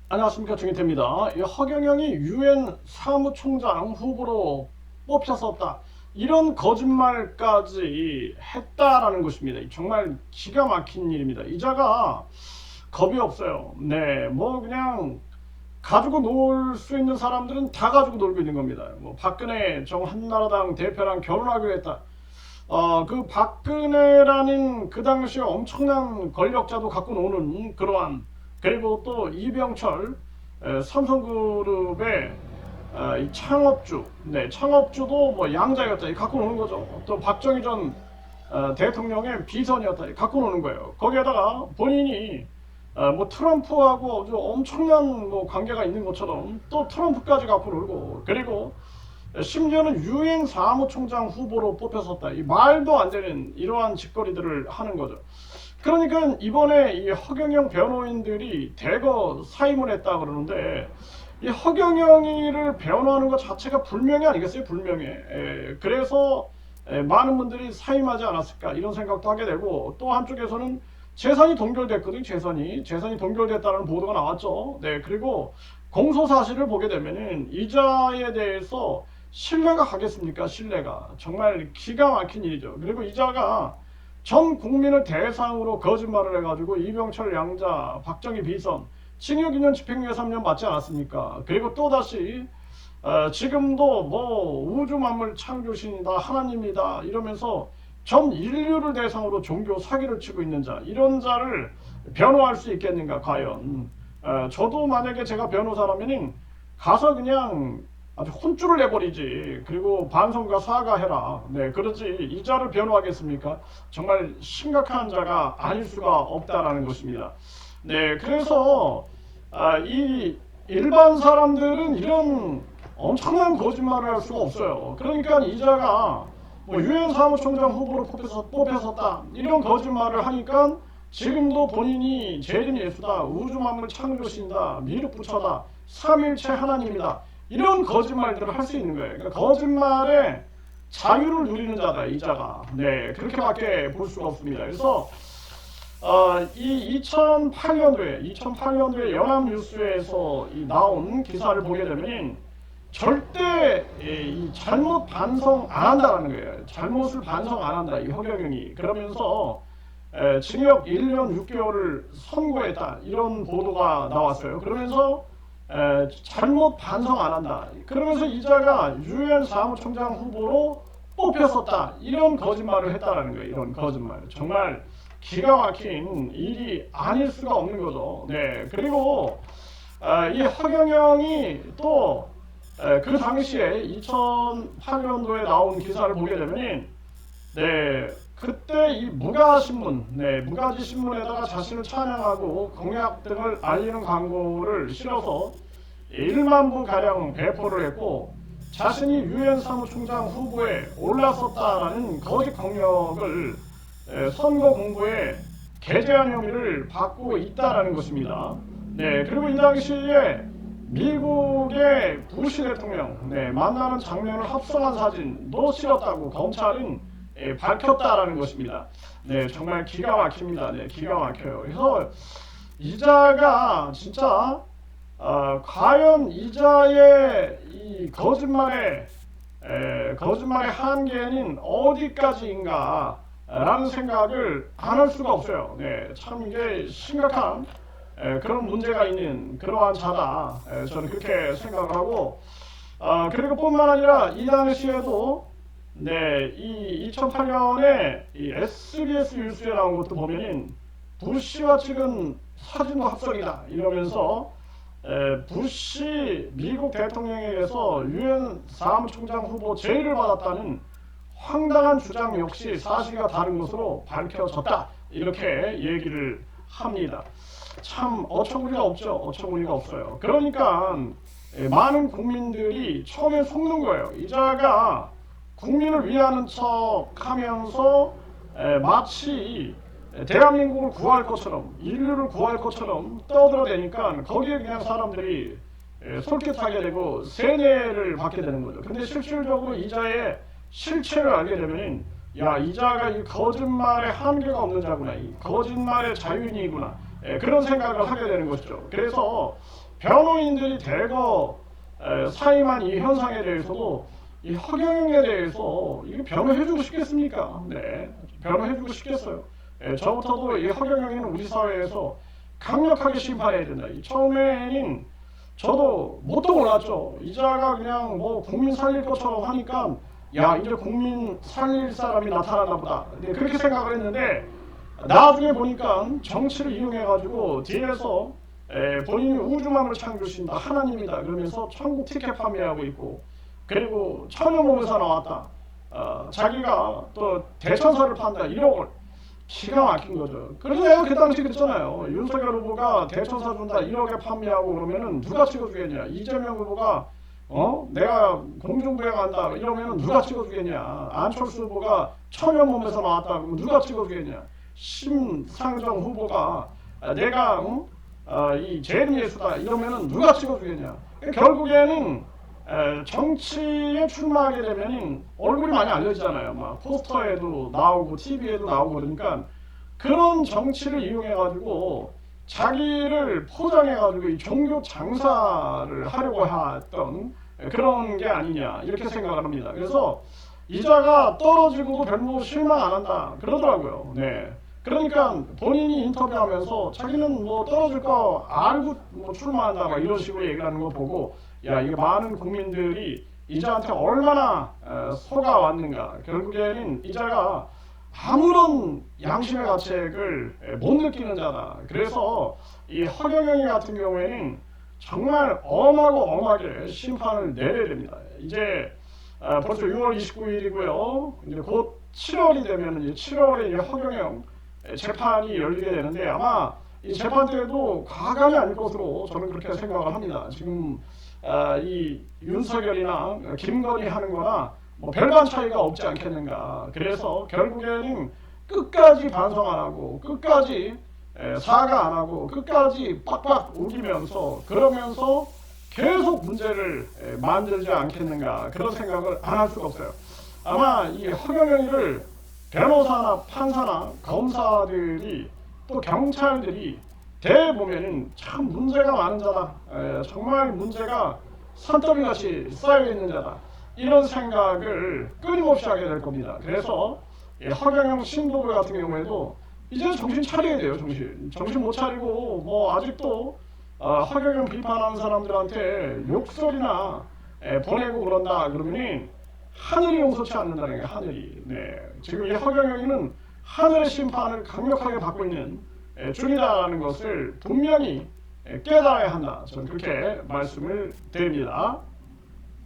안녕하십니까, 정인태입니다. 이 허경영이 유엔 사무총장 후보로 뽑혔었다, 이런 거짓말까지 했다라는 것입니다. 정말 기가 막힌 일입니다. 이자가 겁이 없어요. 네, 뭐 그냥 가지고 놀 수 있는 사람들은 다 가지고 놀고 있는 겁니다. 뭐 박근혜 정 한나라당 대표랑 결혼하기로 했다. 그 박근혜라는 그 당시에 엄청난 권력자도 갖고 노는 그러한, 그리고 또 이병철 삼성그룹의 이 창업주, 네, 창업주도 뭐 양자였다, 갖고 노는 거죠. 또 박정희 전 대통령의 비선이었다, 갖고 노는 거예요. 거기에다가 본인이 뭐 트럼프하고 아주 엄청난 뭐 관계가 있는 것처럼 또 트럼프까지 갖고 놀고, 그리고 심지어는 유엔 사무총장 후보로 뽑혔었다, 이 말도 안 되는 이러한 짓거리들을 하는 거죠. 그러니까 이번에 이 허경영 변호인들이 대거 사임을 했다 그러는데, 이 허경영이를 변호하는 것 자체가 불명예 아니겠어요? 불명예. 그래서 많은 분들이 사임하지 않았을까, 이런 생각도 하게 되고, 또 한쪽에서는 재산이 동결됐거든요. 재산이 동결됐다는 보도가 나왔죠. 네, 그리고 공소 사실을 보게 되면은 이자에 대해서 신뢰가 가겠습니까? 신뢰가 정말 기가 막힌 일이죠. 그리고 이자가 전 국민을 대상으로 거짓말을 해가지고 이병철 양자, 박정희 비선 징역 2년 집행유예 3년 받지 않았습니까? 그리고 또다시 지금도 뭐 우주 만물 창조신이다, 하나님이다 이러면서 전 인류를 대상으로 종교 사기를 치고 있는 자, 이런 자를 변호할 수 있겠는가 과연. 저도 만약에 제가 변호사라면 가서 그냥 아주 혼쭐을 내버리지. 그리고 반성과 사과해라. 네, 그렇지. 이 자를 변호하겠습니까? 정말 심각한 자가 아닐 수가 없다라는 것입니다. 네, 그래서 이 일반 사람들은 이런 엄청난 거짓말을 할 수가 없어요. 그러니까 이 자가 뭐 유엔 사무총장 후보로 뽑혔었다, 이런 거짓말을 하니까 지금도 본인이 재림 예수다, 우주 만물 창조신이다, 미륵 부처다, 삼일체 하나님이다, 이런 거짓말들을 할 수 있는 거예요. 그러니까 거짓말에 자유를 누리는 자다, 이 자가. 네, 그렇게밖에 볼 수가 없습니다. 그래서 이 2008년도에 연합뉴스에서 나온 기사를 보게 되면 절대 이 잘못 반성 안 한다라는 거예요. 잘못을 반성 안 한다, 이 허경영이. 그러면서 징역 1년 6개월을 선고했다, 이런 보도가 나왔어요. 그러면서 잘못 반성 안 한다, 그러면서 이자가 유엔 사무총장 후보로 뽑혔었다, 이런 거짓말을 했다라는 거예요. 이런 거짓말 정말 기가 막힌 일이 아닐 수가 없는 거죠. 네, 그리고 이 허경영이 또 그 당시에 2008년도에 나온 기사를 보게 되면, 네, 그때 이 무가신문, 네, 무가지 신문에다가 자신을 찬양하고 공약 등을 알리는 광고를 실어서 1만 부 가량 배포를 했고, 자신이 유엔 사무총장 후보에 올랐었다라는 거짓 경력을 선거 공보에 게재한 혐의를 받고 있다라는 것입니다. 네, 그리고 이 당시에 미국의 부시 대통령, 네, 만나는 장면을 합성한 사진도 실었다고 검찰은 밝혔다라는 것입니다. 네, 정말 기가 막힙니다. 네, 기가 막혀요. 그래서 이자가 진짜 과연 이자의 이 거짓말의 한계는 어디까지인가 라는 생각을 안 할 수가 없어요. 네, 참 이게 심각한 그런 문제가 있는 그러한 자다, 저는 그렇게 생각을 하고, 그리고 뿐만 아니라 이 당시에도, 네, 이 2008년에 이 SBS 뉴스에 나온 것도 보면은 부시와 찍은 사진도 합성이다 이러면서 부시 미국 대통령에 의해서 유엔 사무총장 후보 제의를 받았다는 황당한 주장 역시 사실과 다른 것으로 밝혀졌다, 이렇게 얘기를 합니다. 참 어처구니가 없죠. 어처구니가 없어요. 그러니까 많은 국민들이 처음에 속는 거예요. 이자가 국민을 위하는 척 하면서 마치 대한민국을 구할 것처럼, 인류를 구할 것처럼 떠들어대니까 거기에 그냥 사람들이 솔깃하게 되고 세뇌를 받게 되는 거죠. 근데 실질적으로 이자의 실체를 알게 되면, 야, 이자가 이 거짓말의 한계가 없는 자구나, 이 거짓말의 자유인이구나, 그런 생각을 하게 되는 것이죠. 그래서 변호인들이 대거 사임한 이 현상에 대해서도 이 허경영에 대해서 이게 변호해주고 싶겠습니까? 네, 변호해주고 싶겠어요. 저부터도 이 허경영이는 우리 사회에서 강력하게 심판해야 된다. 처음에는 저도 뭣도 몰랐죠. 이자가 그냥 뭐 국민 살릴 것처럼 하니까 야 이제 국민 살릴 사람이 나타났나 보다. 네, 그렇게 생각을 했는데 나중에 보니까 정치를 이용해가지고 뒤에서 본인이 우주만을 창조신다 하나님이다 그러면서 천국 티켓 판매하고 있고 그리고 천연몸에서 나왔다. 자기가 또 대천사를 판다 1억을 기가 막힌 거죠. 그래서 내가 그 당시 그랬잖아요. 윤석열 후보가 대천사 준다 1억에 판매하고 그러면은 누가 찍어주겠냐. 이재명 후보가 내가 공중부양 간다 이러면은 누가 찍어주겠냐. 안철수 후보가 천연몸에서 나왔다 그러면 누가 찍어주겠냐. 심상정 후보가 내가 이 재림예수다 이러면은 누가 찍어주겠냐. 결국에는 정치에 출마하게 되면 얼굴이 많이 알려지잖아요. 막 포스터에도 나오고 TV에도 나오고 그러니까 그런 정치를 이용해 가지고 자기를 포장해 가지고 이 종교 장사를 하려고 했던 그런 게 아니냐 이렇게 생각을 합니다. 그래서 이자가 떨어지고도 별로 실망 안 한다 그러더라고요. 네. 그러니까 본인이 인터뷰하면서 자기는 뭐 떨어질 거 알고 뭐 출마한다 막 이런 식으로 얘기하는 거 보고 야 이게 많은 국민들이 이자한테 얼마나 속아 왔는가. 결국에는 이자가 아무런 양심의 가책을 못 느끼는 자다. 그래서 이 허경영이 같은 경우에는 정말 엄하고 엄하게 심판을 내려야 됩니다. 이제 벌써 6월 29일이고요. 이제 곧 7월이 되면 이제 7월에 이제 허경영 재판이 열리게 되는데 아마 이 재판 때에도 과감이 아닐 것으로 저는 그렇게 생각을 합니다. 지금 이 윤석열이나 김건희 하는 거나 뭐 별반 차이가 없지 않겠는가. 그래서 결국에는 끝까지 반성 안 하고 끝까지 사과 안 하고 끝까지 빡빡 우기면서 그러면서 계속 문제를 만들지 않겠는가. 그런 생각을 안 할 수가 없어요. 아마 이 허경영이를 변호사나 판사나 검사들이 또 경찰들이 대보면은 참 문제가 많은 자다. 정말 문제가 산더미같이 쌓여있는 자다. 이런 생각을 끊임없이 하게 될 겁니다. 그래서 허경영 신도부 같은 경우에도 이제 정신 차려야 돼요. 정신 못 차리고 뭐 아직도 허경영 비판하는 사람들한테 욕설이나 보내고 그런다 그러면은 하늘이 용서치 않는다는 거예요. 하늘이. 네. 지금 이 허경영이는 하늘의 심판을 강력하게 받고 있는 중이다라는 것을 분명히 깨달아야 한다. 저는 그렇게 말씀을 드립니다.